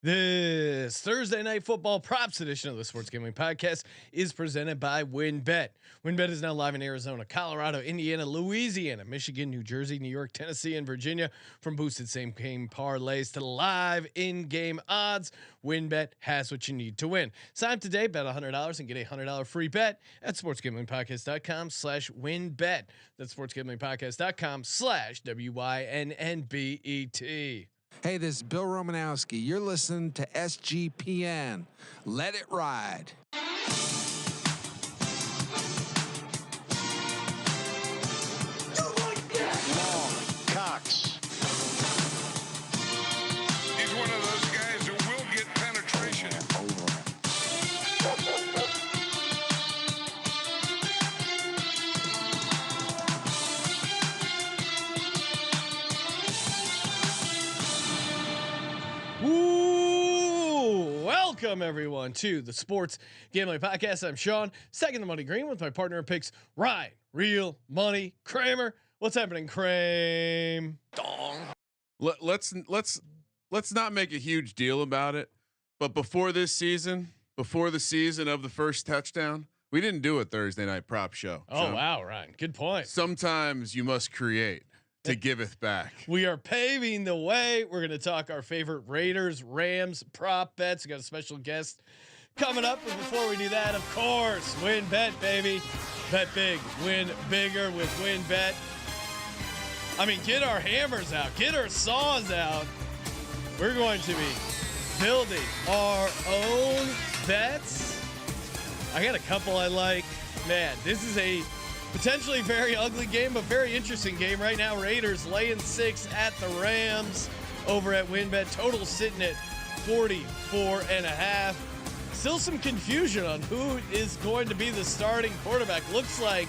This Thursday night football props edition of the Sports Gambling Podcast is presented by WynnBet. WynnBet is now live in Arizona, Colorado, Indiana, Louisiana, Michigan, New Jersey, New York, Tennessee, and Virginia. From boosted same game parlays to live in-game odds, WynnBet has what you need to win. Sign up today, bet $100 and get a $100 free bet at sportsgamblingpodcast.com/WynnBet. That's sportsgamblingpodcast.com/WYNNBET. Hey, this is Bill Romanowski. You're listening to SGPN. Let it ride. Long, Cox. He's one of those guys who will get penetration. Ooh, welcome everyone to the Sports Gambling Podcast. I'm Sean, second the money green with my partner in picks, Ryan, Real Money Kramer. What's happening, Kramer? Dong. Let's not make a huge deal about it. But before this season, before the season of the first touchdown, we didn't do a Thursday night prop show. Oh, Sean. wow, Ryan. Good point. Sometimes you must create to giveth back. We are paving the way. We're going to talk our favorite Raiders, Rams prop bets. We got a special guest coming up. But before we do that, of course, WynnBet, baby. Bet big, win bigger with WynnBet. I mean, get our hammers out, get our saws out. We're going to be building our own bets. I got a couple I like. Man, this is a potentially very ugly game, but very interesting game right now. Raiders laying 6 at the Rams over at WynnBet. Total sitting at 44.5. Still some confusion on who is going to be the starting quarterback. Looks like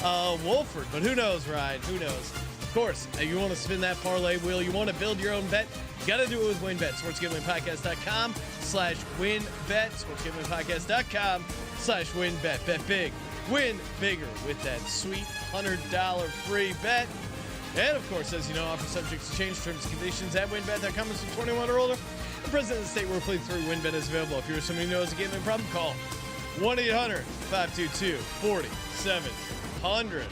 Wolford, but who knows, Ryan? Who knows? Of course, you want to spin that parlay wheel. You want to build your own bet. You got to do it with WynnBet. SportsGamblingPodcast.com/WynnBet. SportsGamblingPodcast.com/WynnBet. Bet big, win bigger with that sweet $100 free bet. And of course, as you know, offer subject to change, terms and conditions at WynnBet.com. Is 21 or older. The president of the state where play through WynnBet is available. If you're somebody who knows a gambling problem, call 1-800-522-4700.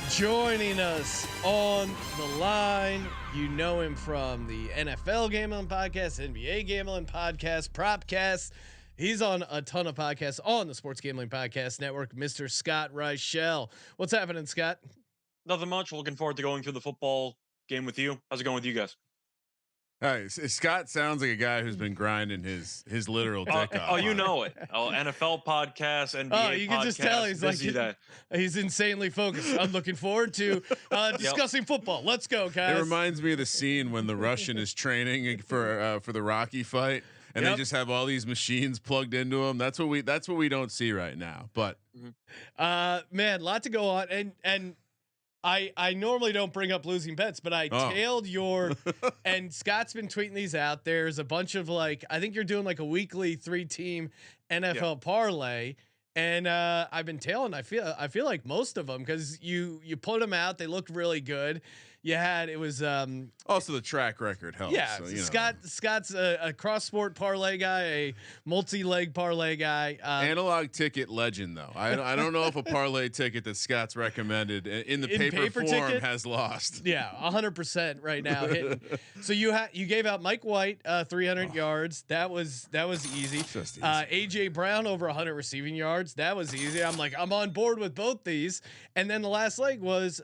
Joining us on the line, you know him from the NFL Gambling Podcast, NBA Gambling Podcast, Propcast. He's on a ton of podcasts on the Sports Gambling Podcast Network, Mr. Scott Reichel. What's happening, Scott? Nothing much. Looking forward to going through the football game with you. How's it going with you guys? Hey, Scott sounds like a guy who's been grinding his literal dick off. Oh, you know it. Oh, NFL podcast, NBA You podcast. can just tell he's busy like day. he's insanely focused. I'm looking forward to discussing football. Let's go, guys. It reminds me of the scene when the Russian is training for the Rocky fight, and they just have all these machines plugged into them. That's what we don't see right now. But man, lot to go on, and I normally don't bring up losing bets, but I tailed your and Scott's been tweeting these out. There's a bunch of I think you're doing like a weekly 3-team NFL parlay, and I've been tailing. I feel like most of them because you put them out. They looked really good. It was also the track record helps. Yeah, so, Scott's a cross sport parlay guy, a multi-leg parlay guy. Analog ticket legend though. I don't know if a parlay ticket that Scott's recommended in the paper form ticket has lost. Yeah, 100% right now hitting. So you gave out Mike White 300 yards. That was easy. Just easy. AJ Brown over 100 receiving yards. That was easy. I'm on board with both these. And then the last leg was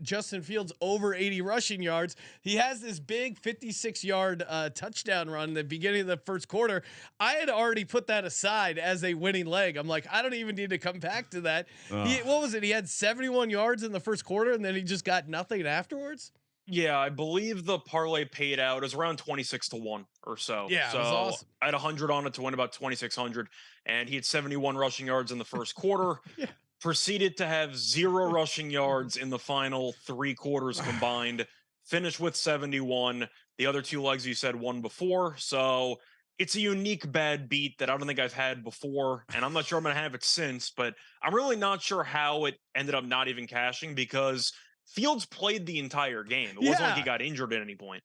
Justin Fields over 80 rushing yards. He has this big 56-yard touchdown run in the beginning of the first quarter. I had already put that aside as a winning leg. I'm like, I don't even need to come back to that. What was it? He had 71 yards in the first quarter, and then he just got nothing afterwards. Yeah, I believe the parlay paid out. It was around 26-1 or so. Yeah, so it was awesome. I had 100 on it to win about 2,600, and he had 71 rushing yards in the first quarter. Yeah. Proceeded to have 0 rushing yards in the final 3 quarters combined. Finished with 71. The other 2 legs you said won before. So it's a unique bad beat that I don't think I've had before. And I'm not sure I'm going to have it since, but I'm really not sure how it ended up not even cashing because Fields played the entire game. It wasn't like he Yeah. got injured at any point.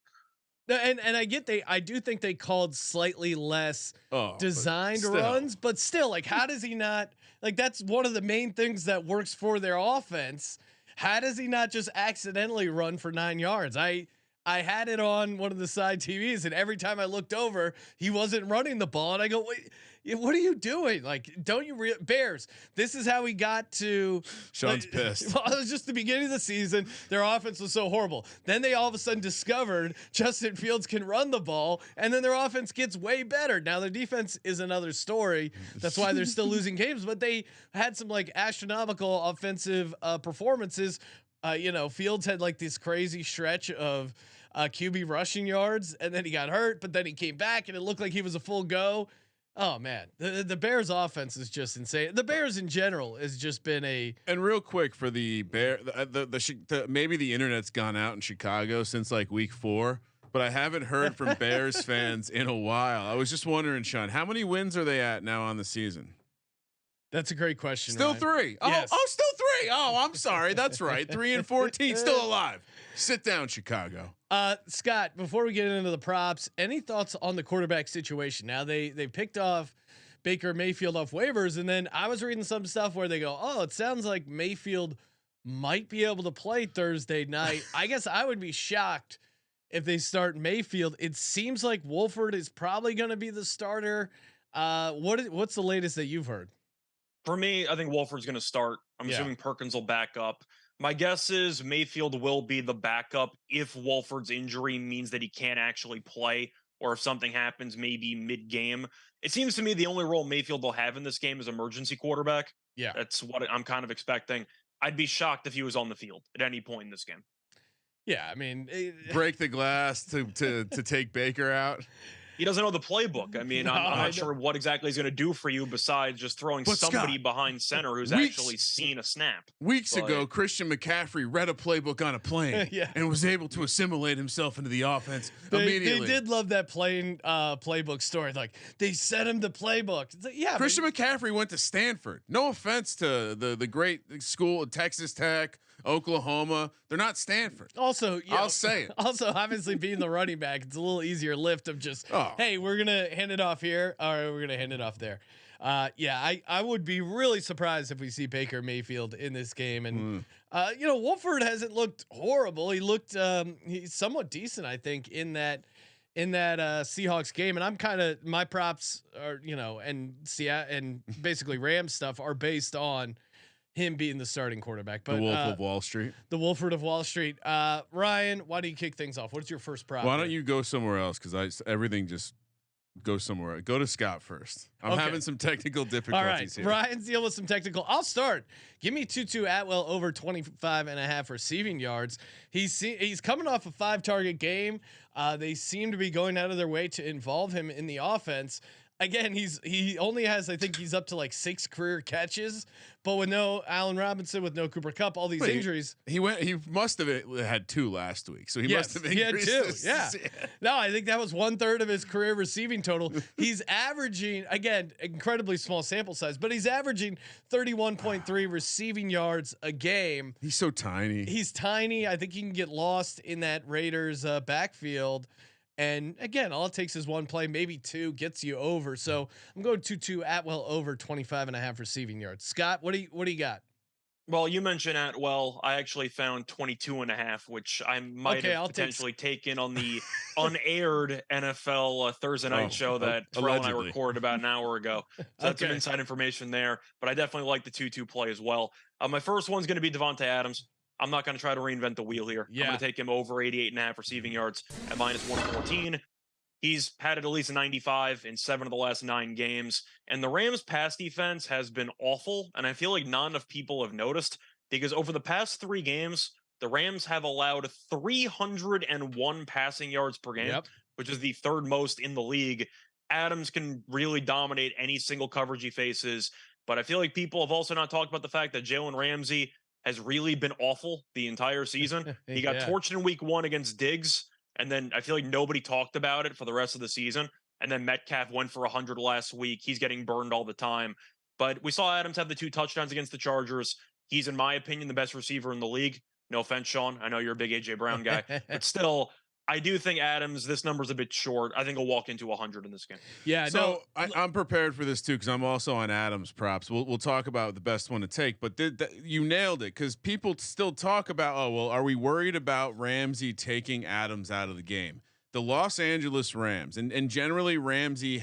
And I do think they called slightly less designed runs, but still, like, how does he not, like, that's one of the main things that works for their offense. How does he not just accidentally run for 9 yards? I had it on one of the side TVs, and every time I looked over, he wasn't running the ball, and I go, wait, what are you doing? Like, don't you Bears? This is how we got to. Sean's pissed. Well, it was just the beginning of the season. Their offense was so horrible. Then they all of a sudden discovered Justin Fields can run the ball, and then their offense gets way better. Now their defense is another story. That's why they're still losing games. But they had some like astronomical offensive performances. Fields had like this crazy stretch of QB rushing yards, and then he got hurt, but then he came back, and it looked like he was a full go. Oh man, the Bears offense is just insane. The Bears in general has just been And real quick for the Bear, maybe the internet's gone out in Chicago since like week 4, but I haven't heard from Bears fans in a while. I was just wondering, Sean, how many wins are they at now on the season? That's a great question. Still Ryan. 3. Yes. Still 3. Oh, I'm sorry. That's right. 3-14, still alive. Sit down, Chicago. Scott, before we get into the props, any thoughts on the quarterback situation? Now they picked off Baker Mayfield off waivers, and then I was reading some stuff where they go, "Oh, it sounds like Mayfield might be able to play Thursday night." I guess I would be shocked if they start Mayfield. It seems like Wolford is probably going to be the starter. What's the latest that you've heard? For me, I think Wolford's going to start. I'm assuming Perkins will back up. My guess is Mayfield will be the backup if Wolford's injury means that he can't actually play, or if something happens maybe mid-game. It seems to me the only role Mayfield will have in this game is emergency quarterback. Yeah. That's what I'm kind of expecting. I'd be shocked if he was on the field at any point in this game. Yeah, I mean, Break the glass to take Baker out. He doesn't know the playbook. I mean, I'm not sure what exactly he's going to do for you besides just throwing somebody behind center who's actually seen a snap. Weeks ago, Christian McCaffrey read a playbook on a plane and was able to assimilate himself into the offense immediately. They did love that playbook story. Like, they sent him the playbook. It's like, Christian McCaffrey went to Stanford. No offense to the great school, Texas Tech, Oklahoma. They're not Stanford. Also, I'll say it. Also, obviously, being the running back, it's a little easier lift of just, hey, we're gonna hand it off here, or we're gonna hand it off there. I would be really surprised if we see Baker Mayfield in this game. And Wolford hasn't looked horrible. He looked he's somewhat decent, I think, in that Seahawks game. And I'm kind of, my props are, and basically Rams stuff are based on him being the starting quarterback. But the Wolf of Wall Street. The Wolford of Wall Street. Ryan, why don't you kick things off? What's your first prop? Why don't you go somewhere else? Because everything just goes somewhere. Go to Scott first. I'm having some technical difficulties here. Ryan's dealing with some technical. I'll start. Give me Tutu Atwell over 25.5 receiving yards. He's coming off a 5-target game. They seem to be going out of their way to involve him in the offense. Again, he only has, I think he's up to like 6 career catches, but with no Allen Robinson, with no Cooper Kupp, all these injuries. He must have had 2 last week, so he must have increased. He had 2. Yeah. No, I think that was 1/3 of his career receiving total. He's averaging, again, incredibly small sample size, but he's averaging 31.3 receiving yards a game. He's so tiny. He's tiny. I think he can get lost in that Raiders backfield. And again, all it takes is 1 play, maybe 2, gets you over. So I'm going Tutu Atwell over 25.5 receiving yards. Scott, what do you got? Well, you mentioned Atwell. I actually found 22.5, which I might have potentially taken on the unaired NFL Thursday night show that Terrell and I recorded about an hour ago. So that's some inside information there. But I definitely like the 2-2 play as well. My first one's going to be Davante Adams. I'm not going to try to reinvent the wheel here. I'm going to take him over 88.5 receiving yards at -114. He's had at least 95 in 7 of the last 9 games. And the Rams pass defense has been awful. And I feel like not enough people have noticed, because over the past 3 games, the Rams have allowed 301 passing yards per game, which is the 3rd most in the league. Adams can really dominate any single coverage he faces. But I feel like people have also not talked about the fact that Jalen Ramsey has really been awful the entire season. He got torched in week 1 against Diggs, and then I feel like nobody talked about it for the rest of the season. And then Metcalf went for 100 last week. He's getting burned all the time. But we saw Adams have the 2 touchdowns against the Chargers. He's, in my opinion, the best receiver in the league. No offense, Sean. I know you're a big AJ Brown guy, but still, I do think Adams, this number's a bit short. I think he'll walk into 100 in this game. Yeah, So I'm prepared for this too because I'm also on Adams props. We'll talk about the best one to take, but you nailed it because people still talk about, oh well, are we worried about Ramsey taking Adams out of the game? The Los Angeles Rams and generally Ramsey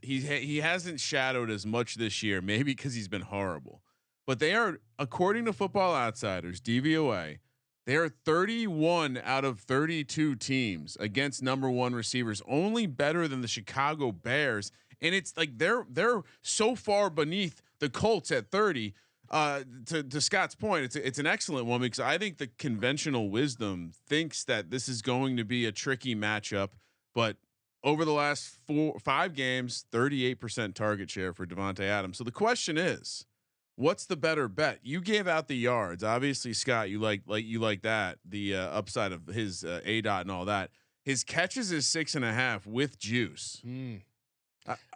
he hasn't shadowed as much this year, maybe because he's been horrible, but they are, according to Football Outsiders DVOA, they are 31 out of 32 teams against number one receivers, only better than the Chicago Bears. And it's like they're so far beneath the Colts at 30. To Scott's point, it's an excellent one because I think the conventional wisdom thinks that this is going to be a tricky matchup. But over the last 5 games, 38% target share for Davante Adams. So the question is, what's the better bet? You gave out the yards. Obviously, Scott, you like that, the upside of his ADOT and all that. His catches is 6.5 with juice.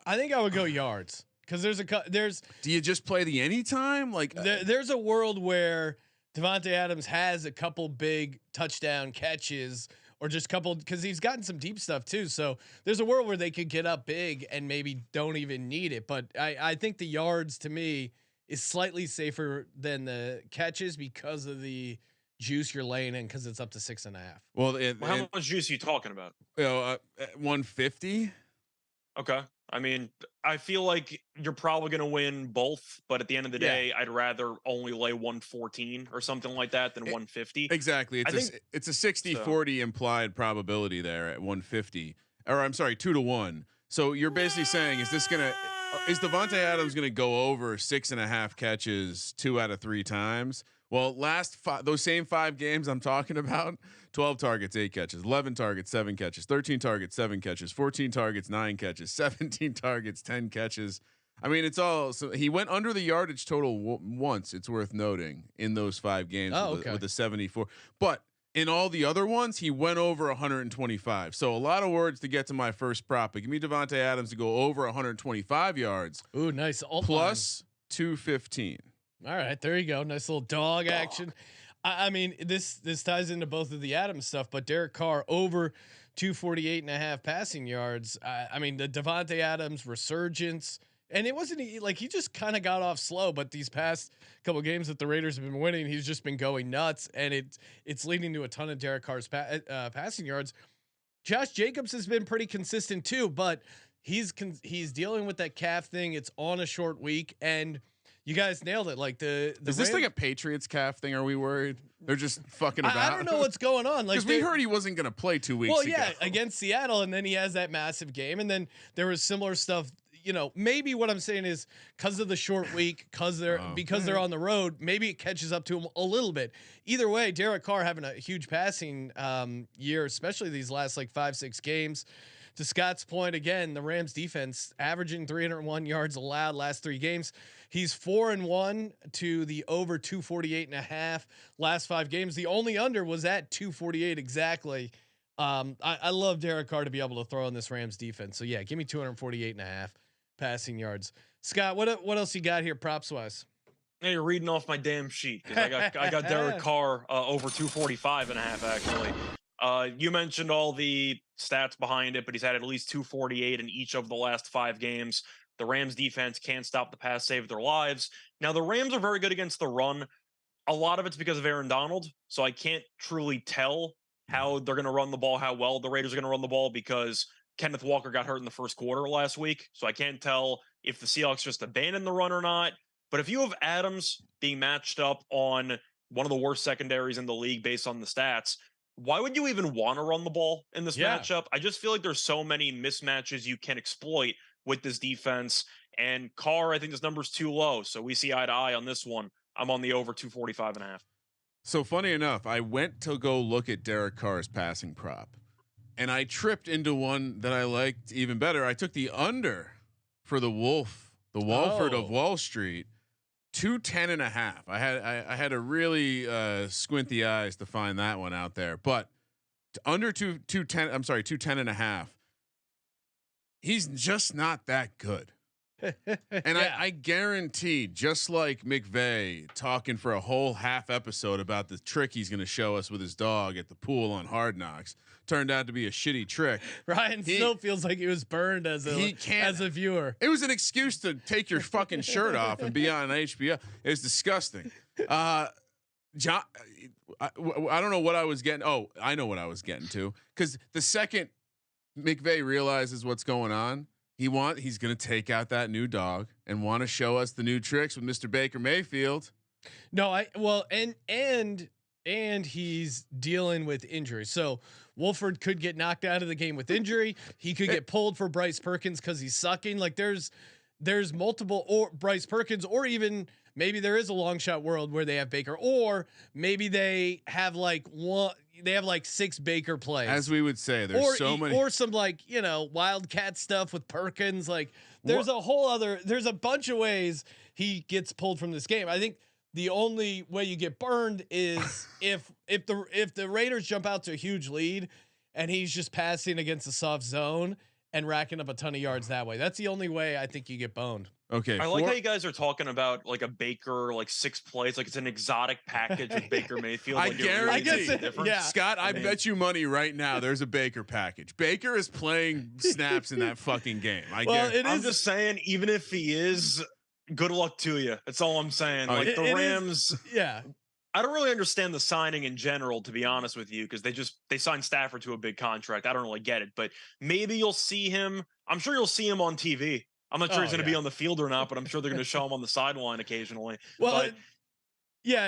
I think I would go yards because there's. Do you just play the anytime? Like There's a world where Davante Adams has a couple big touchdown catches or just couple because he's gotten some deep stuff too. So there's a world where they could get up big and maybe don't even need it. But I think the yards to me is slightly safer than the catches because of the juice you're laying in because it's up to 6.5. Well, how much juice are you talking about? 150. Okay. I mean, I feel like you're probably going to win both, but at the end of the day, I'd rather only lay 114 or something like that than 150. Exactly. It's a 60-40 implied probability there at 150, or I'm sorry, 2-1. So you're basically saying, is Davante Adams going to go over 6.5 catches 2 out of 3 times? Well, those same 5 games I'm talking about, 12 targets, 8 catches, 11 targets, 7 catches, 13 targets, 7 catches, 14 targets, 9 catches, 17 targets, 10 catches. I mean, it's all. So he went under the yardage total once. It's worth noting in those 5 games with the 74. But in all the other ones, he went over 125. So a lot of words to get to my first prop. But give me Davante Adams to go over 125 yards. Ooh, nice. Plus 215. All right, there you go. Nice little dog action. I mean, this ties into both of the Adams stuff, but Derek Carr over 248.5 passing yards. I mean, the Davante Adams resurgence, and it wasn't like he just kind of got off slow, but these past couple of games that the Raiders have been winning, he's just been going nuts, and it's leading to a ton of Derek Carr's passing yards. Josh Jacobs has been pretty consistent too, but he's dealing with that calf thing. It's on a short week, and you guys nailed it. Like is this like a Patriots calf thing? Are we worried? They're just fucking about. I don't know what's going on. Like because we heard he wasn't going to play 2 weeks ago. Well, yeah, against Seattle, and then he has that massive game, and then there was similar stuff. You know, maybe what I'm saying is because of the short week, because they're on the road, maybe it catches up to him a little bit. Either way, Derek Carr having a huge passing year, especially these last like 5-6 games. To Scott's point, again, the Rams defense averaging 301 yards allowed last 3 games. He's 4-1 to the over 248.5 last 5 games. The only under was at 248 exactly. I love Derek Carr to be able to throw in this Rams defense. So yeah, give me 248.5 passing yards. Scott, what else you got here props wise? Hey, you're reading off my damn sheet because I got Derek Carr over 245.5 actually. You mentioned all the stats behind it, but he's had at least 248 in each of the last 5 games. The Rams defense can't stop the pass, save their lives. Now the Rams are very good against the run. A lot of it's because of Aaron Donald. So I can't truly tell how they're going to run the ball, how well the Raiders are going to run the ball because Kenneth Walker got hurt in the first quarter last week. So I can't tell if the Seahawks just abandoned the run or not. But if you have Adams being matched up on one of the worst secondaries in the league based on the stats, why would you even want to run the ball in this matchup? I just feel like there's so many mismatches you can exploit with this defense. And Carr, I think this number's too low. So we see eye to eye on this one. I'm on the over 245.5. So funny enough, I went to go look at Derek Carr's passing prop, and I tripped into one that I liked even better. I took the under for the Wolford of Wall Street, 210.5. I had to really squint the eyes to find that one out there, but under 210. I'm sorry, 210.5. He's just not that good. And I guarantee, just like McVay talking for a whole half episode about the trick he's going to show us with his dog at the pool on Hard Knocks, turned out to be a shitty trick. Ryan still feels like he was burned as a viewer. It was an excuse to take your fucking shirt off and be on HBO. It was disgusting. John, I don't know what I was getting. Oh, I know what I was getting to. Because the second McVay realizes what's going on, he's going to take out that new dog and want to show us the new tricks with Mr. Baker Mayfield. No, and he's dealing with injury. So Wolford could get knocked out of the game with injury. He could get pulled for Bryce Perkins because he's sucking. Like there's multiple, or Bryce Perkins, or even maybe there is a long shot world where they have Baker, or maybe they have like 6 Baker plays. As we would say, there's so many, or some wildcat stuff with Perkins. Like there's there's a bunch of ways he gets pulled from this game. I think the only way you get burned is if the Raiders jump out to a huge lead and he's just passing against a soft zone and racking up a ton of yards that way. That's the only way I think you get boned. Okay. I like how you guys are talking about like a Baker, like 6 plays, like it's an exotic package with Baker Mayfield. I like guarantee. Yeah. Scott, I bet you money right now there's a Baker package. Baker is playing snaps in that fucking game. I'm just saying, even if he is, good luck to you. That's all I'm saying. Oh, like the Rams. Yeah. I don't really understand the signing in general, to be honest with you, because they signed Stafford to a big contract. I don't really get it, but maybe you'll see him. I'm sure you'll see him on TV. I'm not sure he's going to be on the field or not, but I'm sure they're going to show him on the sideline occasionally. Well, but,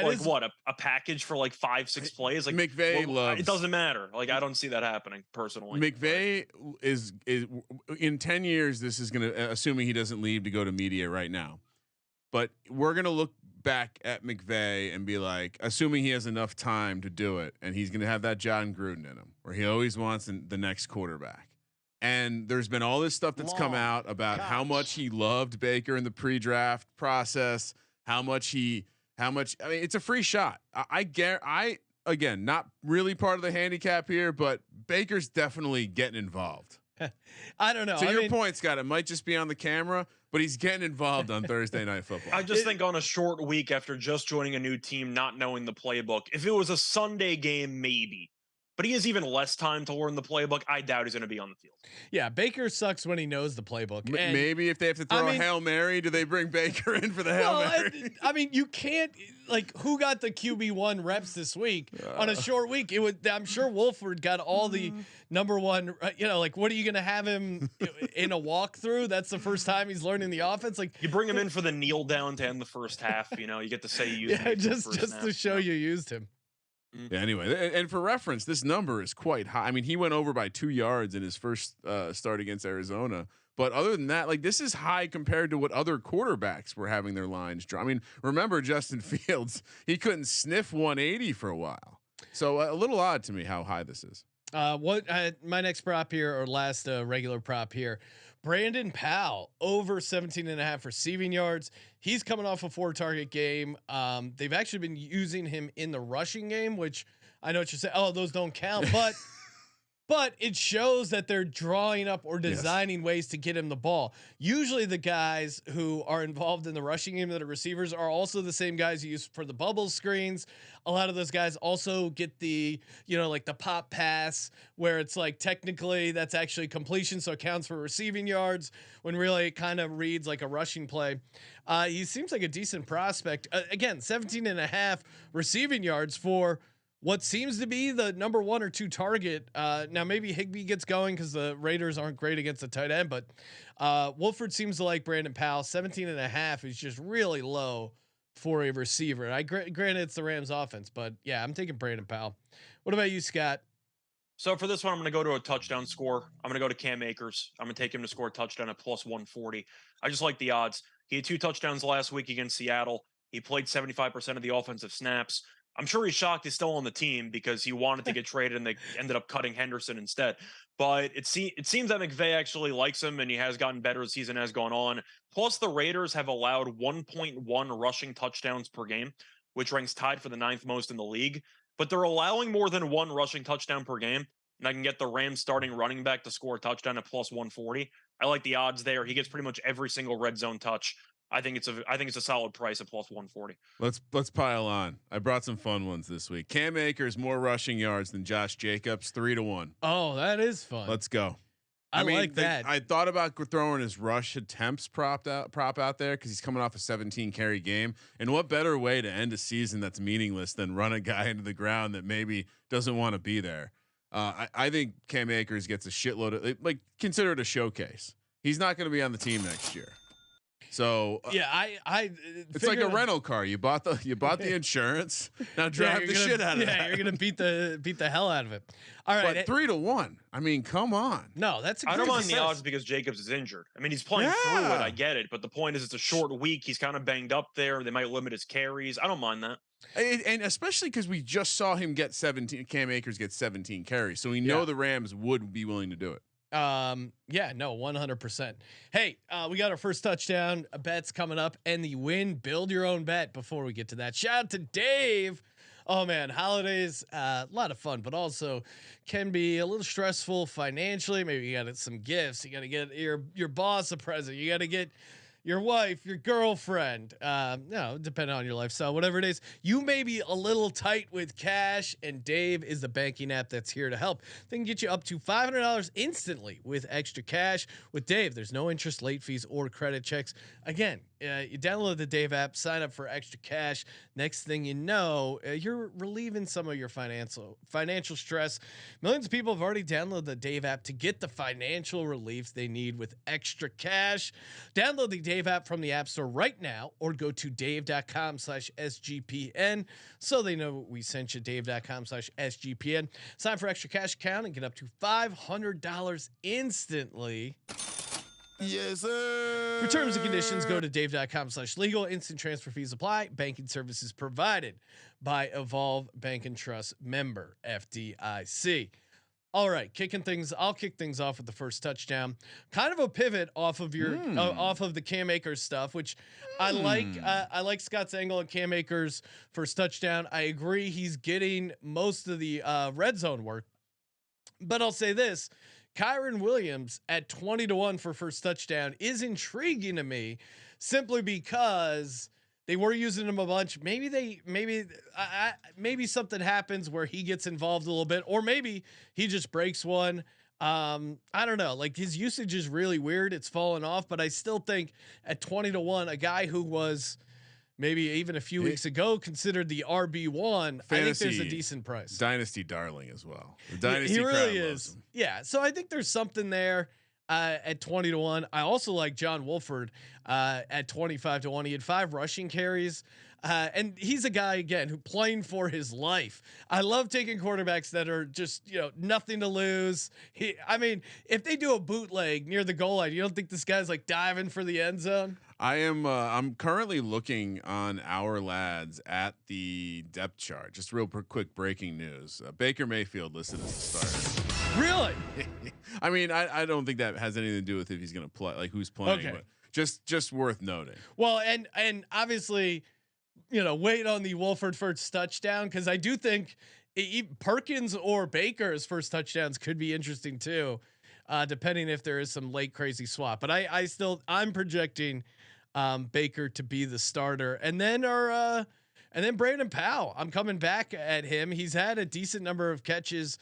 like what a package for like 5-6 plays. Like McVay loves. It doesn't matter. Like I don't see that happening personally. McVay is in 10 years. This is going to, assuming he doesn't leave to go to media right now, but we're going to look back at McVay and be like, assuming he has enough time to do it, and he's going to have that John Gruden in him, where he always wants the next quarterback. And there's been all this stuff that's come out about how much he loved Baker in the pre-draft process, how much. I mean, it's a free shot. I again, not really part of the handicap here, but Baker's definitely getting involved. I don't know. To your point, Scott, it might just be on the camera, but he's getting involved on Thursday Night Football. I just think on a short week after just joining a new team, not knowing the playbook, if it was a Sunday game, maybe. But he has even less time to learn the playbook. I doubt he's going to be on the field. Yeah, Baker sucks when he knows the playbook. And maybe if they have to throw a Hail Mary, do they bring Baker in for the Hail Mary? I mean, you can't, who got the QB1 reps this week on a short week? I'm sure Wolford got all the number one, what are you going to have him in a walkthrough? That's the first time he's learning the offense. Like you bring him in for the kneel down to end the first half, you get to say you used him. just to show you used him. Yeah, anyway, and for reference, this number is quite high. I mean, he went over by 2 yards in his first start against Arizona. But other than that, this is high compared to what other quarterbacks were having their lines drawn. I mean, remember Justin Fields, he couldn't sniff 180 for a while. So a little odd to me how high this is. My next prop here, or last regular prop here, Brandon Powell over 17.5 receiving yards. He's coming off a 4-target game. They've actually been using him in the rushing game, which I know what you're saying. Oh, those don't count, but it shows that they're drawing up or designing ways to get him the ball. Usually the guys who are involved in the rushing game that are receivers are also the same guys you use for the bubble screens. A lot of those guys also get the, the pop pass where it's technically that's actually completion. So it counts for receiving yards when really it kind of reads like a rushing play. He seems like a decent prospect. Again, 17.5 receiving yards for what seems to be the number 1 or 2 target. Now maybe Higbee gets going because the Raiders aren't great against the tight end, but Wolford seems to like Brandon Powell. 17.5 is just really low for a receiver. Granted it's the Rams offense, but yeah, I'm taking Brandon Powell. What about you, Scott? So for this one, I'm going to go to a touchdown score. I'm going to go to Cam Akers. I'm going to take him to score a touchdown at plus 140. I just like the odds. He had 2 touchdowns last week against Seattle. He played 75% of the offensive snaps. I'm sure he's shocked he's still on the team because he wanted to get traded and they ended up cutting Henderson instead. But it seems that McVay actually likes him and he has gotten better as the season has gone on. Plus, the Raiders have allowed 1.1 rushing touchdowns per game, which ranks tied for the 9th most in the league. But they're allowing more than 1 rushing touchdown per game. And I can get the Rams starting running back to score a touchdown at plus 140. I like the odds there. He gets pretty much every single red zone touch. I think it's a solid price at plus 140. Let's pile on. I brought some fun ones this week. Cam Akers more rushing yards than Josh Jacobs, 3-1. Oh, that is fun. Let's go. I mean, like that. I thought about throwing his rush attempts prop out there because he's coming off a 17 carry game. And what better way to end a season that's meaningless than run a guy into the ground that maybe doesn't want to be there? I think Cam Akers gets a shitload of consider it a showcase. He's not going to be on the team next year. So yeah, it's like a rental car. You bought the insurance. Now drive the shit out of it. Yeah, you're gonna beat the hell out of it. All right, but 3-1. I mean, come on. No, that's. I don't mind the odds because Jacobs is injured. I mean, he's playing through it. I get it, but the point is, it's a short week. He's kind of banged up there. They might limit his carries. I don't mind that. And especially because we just saw him get 17. Cam Akers get 17 carries, so we know the Rams would be willing to do it. Yeah, no, 100%. Hey, we got our first touchdown bets coming up and the Wynn build your own bet. Before we get to that, shout out to Dave. Oh man, holidays, a lot of fun, but also can be a little stressful financially. Maybe you got some gifts. You got to get your boss a present. You got to get your wife, your girlfriend, depending on your lifestyle, whatever it is, you may be a little tight with cash, and Dave is the banking app that's here to help. They can get you up to $500 instantly with extra cash. With Dave, there's no interest, late fees, or credit checks. Again, you download the Dave app, sign up for extra cash. Next thing you know, you're relieving some of your financial stress. Millions of people have already downloaded the Dave app to get the financial relief they need with extra cash. Download the Dave app from the App Store right now, or go to dave.com/SGPN so they know we sent you. Dave.com/SGPN. Sign for extra cash account and get up to $500 instantly. Yes, sir. For terms and conditions, go to dave.com/legal. Instant transfer fees apply. Banking services provided by Evolve Bank and Trust, member FDIC. All right, I'll kick things off with the first touchdown. Kind of a pivot off of off of the Cam Akers stuff, which I like. I like Scott's angle on Cam Akers' first touchdown. I agree he's getting most of the red zone work, but I'll say this. Kyren Williams at 20-1 for first touchdown is intriguing to me, simply because they were using him a bunch. Maybe something happens where he gets involved a little bit, or maybe he just breaks one. I don't know. Like, his usage is really weird. It's fallen off, but I still think at 20-1, a guy who was maybe even a few weeks ago considered the RB1, I think there's a decent price. Dynasty darling as well. The Dynasty he really crowd is. loves him. Yeah. So I think there's something there at 20-1. I also like John Wolford at 25-1. He had 5 rushing carries. And he's a guy, again, who playing for his life. I love taking quarterbacks that are just, nothing to lose. I mean, if they do a bootleg near the goal line, you don't think this guy's like diving for the end zone? I'm currently looking on our lads at the depth chart. Just real quick breaking news. Baker Mayfield listed as the starter. Really? I mean, I don't think that has anything to do with if he's going to play, like who's playing, okay. But just worth noting. Well, and obviously, wait on the Wolford first touchdown, because I do think Perkins or Baker's first touchdowns could be interesting too, depending if there is some late crazy swap. But I'm projecting Baker to be the starter, and then Brandon Powell. I'm coming back at him. He's had a decent number of catches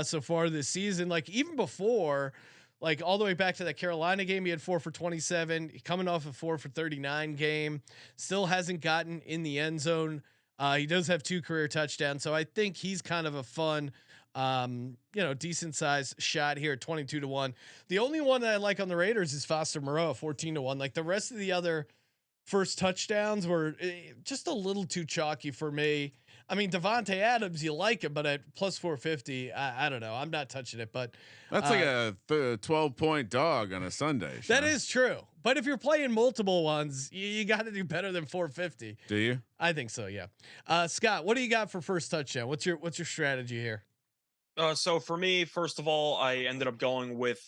so far this season. Like, even before, like all the way back to that Carolina game, he had 4 for 27, coming off a 4 for 39 game. Still hasn't gotten in the end zone. He does have 2 career touchdowns, so I think he's kind of a fun, decent sized shot here at 22-1. The only one that I like on the Raiders is Foster Moreau, 14-1. Like, the rest of the other first touchdowns were just a little too chalky for me. I mean, Davante Adams, you like him, but at plus 450, I don't know. I'm not touching it, but that's like a 12-point dog on a Sunday. That is true. But if you're playing multiple ones, you got to do better than 450. Do you? I think so. Yeah. Scott, what do you got for first touchdown? What's your strategy here? So for me, first of all, I ended up going with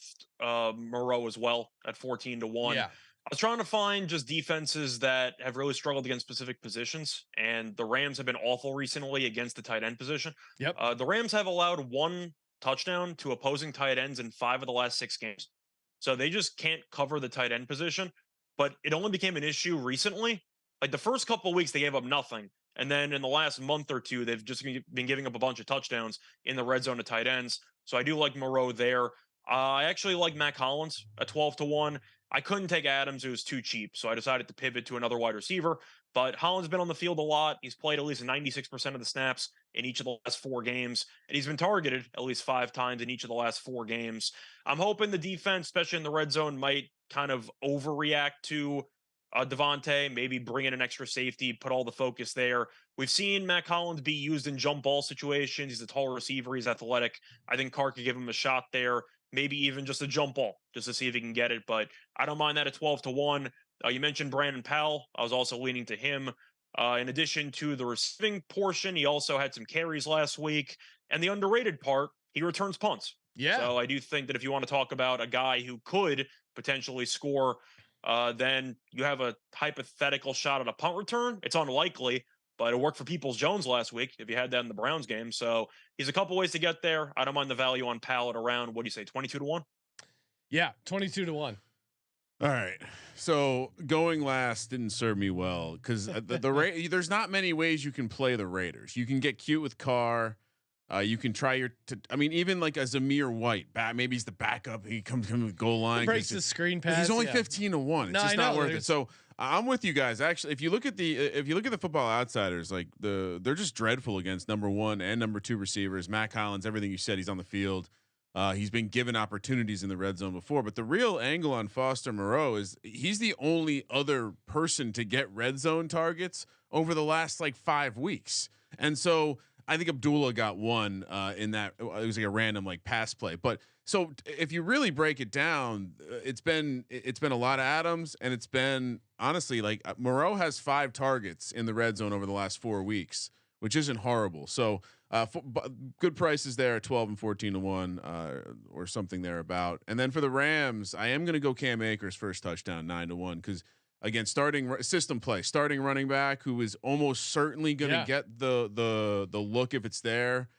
Moreau as well at 14-1. Yeah. I was trying to find just defenses that have really struggled against specific positions, and the Rams have been awful recently against the tight end position. Yep. The Rams have allowed 1 touchdown to opposing tight ends in 5 of the last 6 games. So they just can't cover the tight end position. But it only became an issue recently. Like the first couple of weeks, they gave up nothing. And then in the last month or two, they've just been giving up a bunch of touchdowns in the red zone to tight ends. So I do like Moreau there. I actually like Mac Hollins at 12-1. I couldn't take Adams; it was too cheap, so I decided to pivot to another wide receiver. But Hollins been on the field a lot. He's played at least 96% of the snaps in each of the last 4 games, and he's been targeted at least 5 times in each of the last 4 games. I'm hoping the defense, especially in the red zone, might kind of overreact to Davante, maybe bring in an extra safety, put all the focus there. We've seen Mac Hollins be used in jump ball situations. He's a tall receiver. He's athletic. I think Carr could give him a shot there, maybe even just a jump ball just to see if he can get it. But I don't mind that at 12-1. You mentioned Brandon Powell. I was also leaning to him. In addition to the receiving portion, he also had some carries last week. And the underrated part, he returns punts. Yeah. So I do think that if you want to talk about a guy who could potentially score, then you have a hypothetical shot at a punt return. It's unlikely, but it worked for Peoples-Jones last week if you had that in the Browns game. So he's a couple ways to get there. I don't mind the value on Powell at around, what do you say, 22-1? Yeah, 22-1. All right. So going last didn't serve me well because there's not many ways you can play the Raiders. You can get cute with Carr. You can try I mean, even like a Zamir White, maybe he's the backup. He comes with goal line. He breaks the screen pass. He's only 15-1. It's just not worth it. So I'm with you guys. Actually, if you look at the Football Outsiders, like they're just dreadful against number 1 and number 2 receivers. Mac Hollins, everything you said, he's on the field. He's been given opportunities in the red zone before, but the real angle on Foster Moreau is he's the only other person to get red zone targets over the last like 5 weeks. And so I think Abdullah got one in that. It was like a random like pass play. But so if you really break it down, it's been a lot of Adams, and it's been honestly like Moreau has 5 targets in the red zone over the last 4 weeks, which isn't horrible. So good prices there at 12 and 14-1 or something there about. And then for the Rams, I am going to go Cam Akers first touchdown 9-1 because again, starting running back who is almost certainly going to get the look if it's there,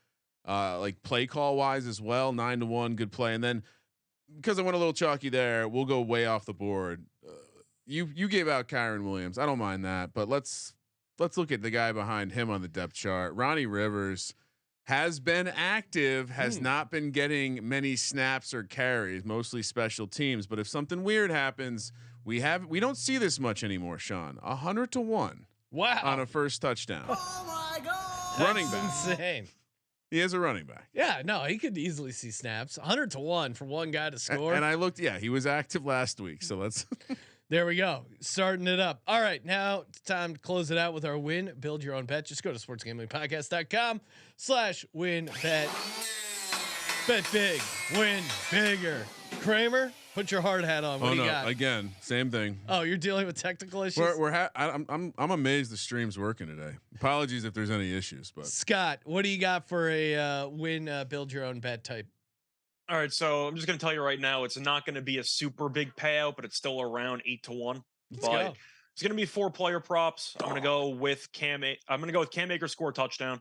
like play call wise as well. 9-1, good play. And then because I went a little chalky there, we'll go way off the board. You gave out Kyron Williams. I don't mind that, but let's look at the guy behind him on the depth chart. Ronnie Rivers has been active, has not been getting many snaps or carries, mostly special teams. But if something weird happens, we don't see this much anymore, Sean. 100-1. Wow. On a first touchdown. Oh my God. Running back. Insane. He is a running back. Yeah, no, he could easily see snaps. 100-1 for one guy to score. And I looked, he was active last week. So let's there we go. Starting it up. All right. Now it's time to close it out with our Wynn. Build your own bet. Just go to sportsgamblingpodcast.com/WynnBet. Bet big, win bigger. Kramer, put your hard hat on. What do you got? Again, same thing. Oh, you're dealing with technical issues. I'm amazed the stream's working today. Apologies if there's any issues, but Scott, what do you got for a Wynn build your own bet type? All right, so I'm just going to tell you right now, it's not going to be a super big payout, but it's still around 8-1. Let's go. It's going to be 4 player props. I'm going to go with Cam Akers score touchdown.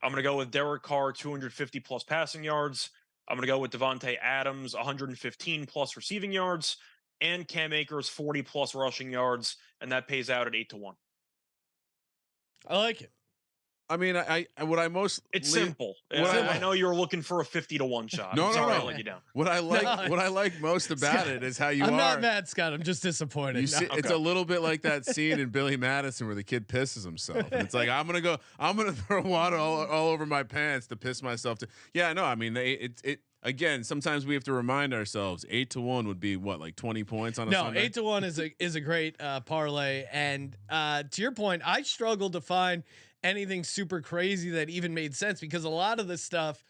I'm going to go with Derek Carr 250 plus passing yards. I'm going to go with Davante Adams 115 plus receiving yards, and Cam Akers 40 plus rushing yards, and that pays out at 8-1. I like it. I mean, it's simple. I know you're looking for a 50-1 shot. No. I let you down. What I like most about it is how I'm not mad, Scott. I'm just disappointed. It's a little bit like that scene in Billy Madison where the kid pisses himself. And it's like I'm gonna throw water all over my pants to piss myself to. Yeah, no, I mean it. Again, sometimes we have to remind ourselves 8-1 would be what, like 20 points on a Sunday? 8-1 is a great parlay. And to your point, I struggled to find anything super crazy that even made sense because a lot of this stuff,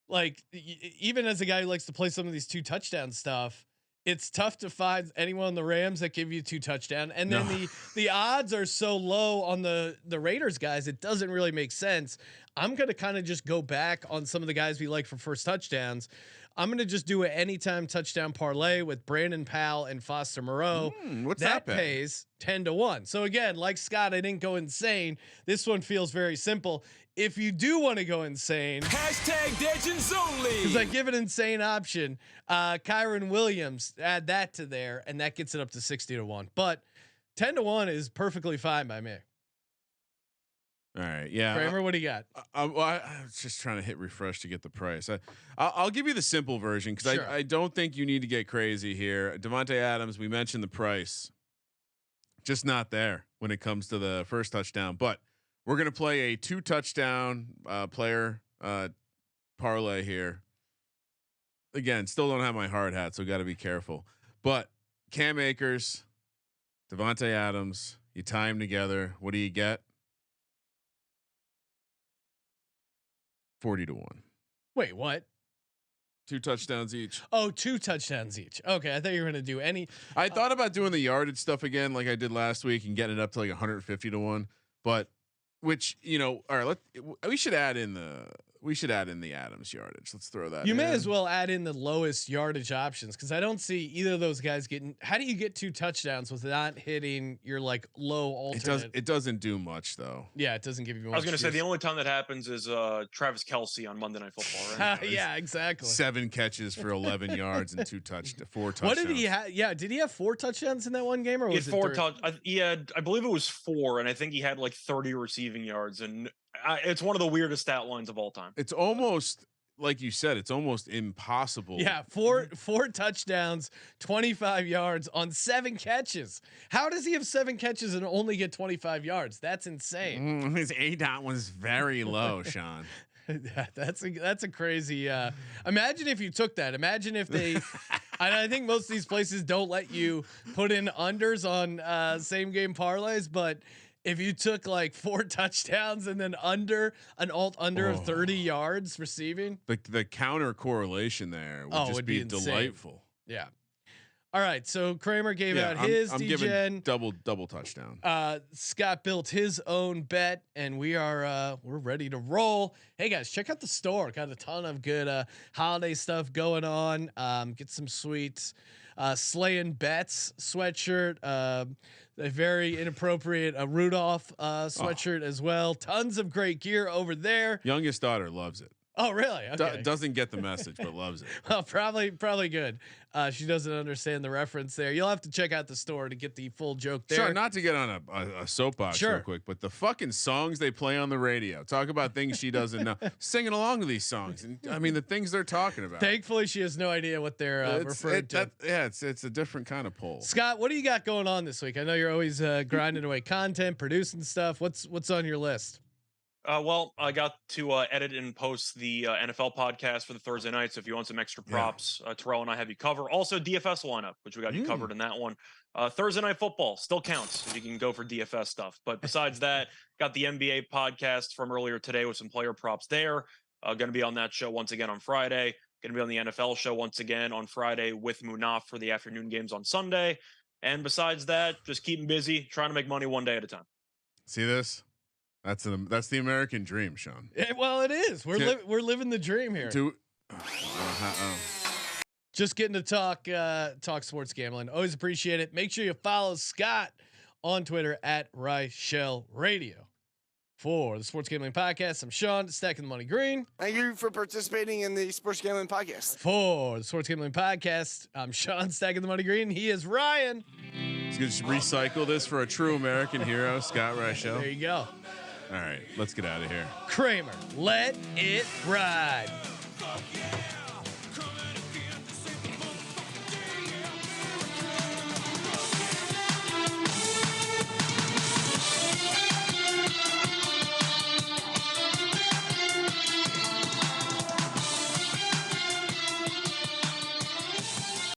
like even as a guy who likes to play some of these 2 touchdown stuff, it's tough to find anyone on the Rams that give you 2 touchdown. And then the odds are so low on the Raiders guys, it doesn't really make sense. I'm going to kind of just go back on some of the guys we like for first touchdowns. I'm going to just do an anytime touchdown parlay with Brandon Powell and Foster Moreau. What's that that pays 10-1. So again, like Scott, I didn't go insane. This one feels very simple. If you do want to go insane, #Legends only. because I give an insane option, Kyron Williams, add that to there, and that gets it up to 60-1. But 10-1 is perfectly fine by me. All right, yeah. Kramer, what do you got? I was just trying to hit refresh to get the price. I'll give you the simple version because Sure. I don't think you need to get crazy here. Davante Adams, we mentioned the price, just not there when it comes to the first touchdown. But we're gonna play a 2 touchdown player parlay here. Again, still don't have my hard hat, so got to be careful. But Cam Akers, Davante Adams, you tie them together. What do you get? 40-1. Wait, what? 2 touchdowns each. Oh, 2 touchdowns each. Okay, I thought you were going to do any. I thought about doing the yardage stuff again, like I did last week, and getting it up to like 150-1. But which, all right, we should add in the Adams yardage. Let's throw that. You in. may as well add in the lowest yardage options because I don't see either of those guys getting. How do you get 2 touchdowns without hitting your like low alternate? It doesn't do much though. Yeah, it doesn't give you. I was going to say the only time that happens is Travis Kelce on Monday Night Football, right? Yeah, exactly. 7 catches for 11 yards and 4 touchdowns. What did he have? Yeah, did he have 4 touchdowns in that one game, or He was had it 4 touchdowns. He had, I believe it was 4, and I think he had like 30 receiving yards, and it's one of the weirdest stat lines of all time. It's almost like you said. It's almost impossible. Yeah, 4 touchdowns, 25 yards on 7 catches. How does he have 7 catches and only get 25 yards? That's insane. His ADOT was very low, Sean. Yeah, that's a crazy. Imagine if you took that. Imagine if they. I think most of these places don't let you put in unders on same game parlays, but if you took like 4 touchdowns and then under of 30 yards receiving, The counter correlation there would just would be insane. delightful. Yeah. All right. So Kramer gave out I'm his giving DGen. double touchdown. Scott built his own bet, and we're ready to roll. Hey guys, check out the store. Got a ton of good holiday stuff going on. Get some sweet slaying bets sweatshirt. A very inappropriate Rudolph sweatshirt as well. Tons of great gear over there. Youngest daughter loves it. Oh, really? Okay. Doesn't get the message, but loves it. Well, probably good. She doesn't understand the reference there. You'll have to check out the store to get the full joke there. Sure, not to get on a soapbox real quick, but the fucking songs they play on the radio, talk about things she doesn't know, singing along to these songs, and I mean the things they're talking about. Thankfully, she has no idea what they're referring to. It's a different kind of poll. Scott, what do you got going on this week? I know you're always grinding away content, producing stuff. What's on your list? Well, I got to edit and post the NFL podcast for the Thursday night. So if you want some extra props, Terrell and I have you covered. Also, DFS lineup, which we got you covered in that one. Thursday night football still counts if you can go for DFS stuff. But besides that, got the NBA podcast from earlier today with some player props there. Going to be on that show once again on Friday. Going to be on the NFL show once again on Friday with Munaf for the afternoon games on Sunday. And besides that, just keeping busy, trying to make money one day at a time. See this? That's the American dream, Sean. Well, it is. We're living the dream here. Just getting to talk sports gambling. Always appreciate it. Make sure you follow Scott on Twitter at Reichel Radio. For the Sports Gambling Podcast, I'm Sean, Stacking the Money Green. Thank you for participating in the Sports Gambling Podcast. For the Sports Gambling Podcast, I'm Sean, Stacking the Money Green. He is Ryan. He's going to recycle this for a true American hero, Scott Reichel. There you go. All right, let's get out of here. Kramer, let it ride.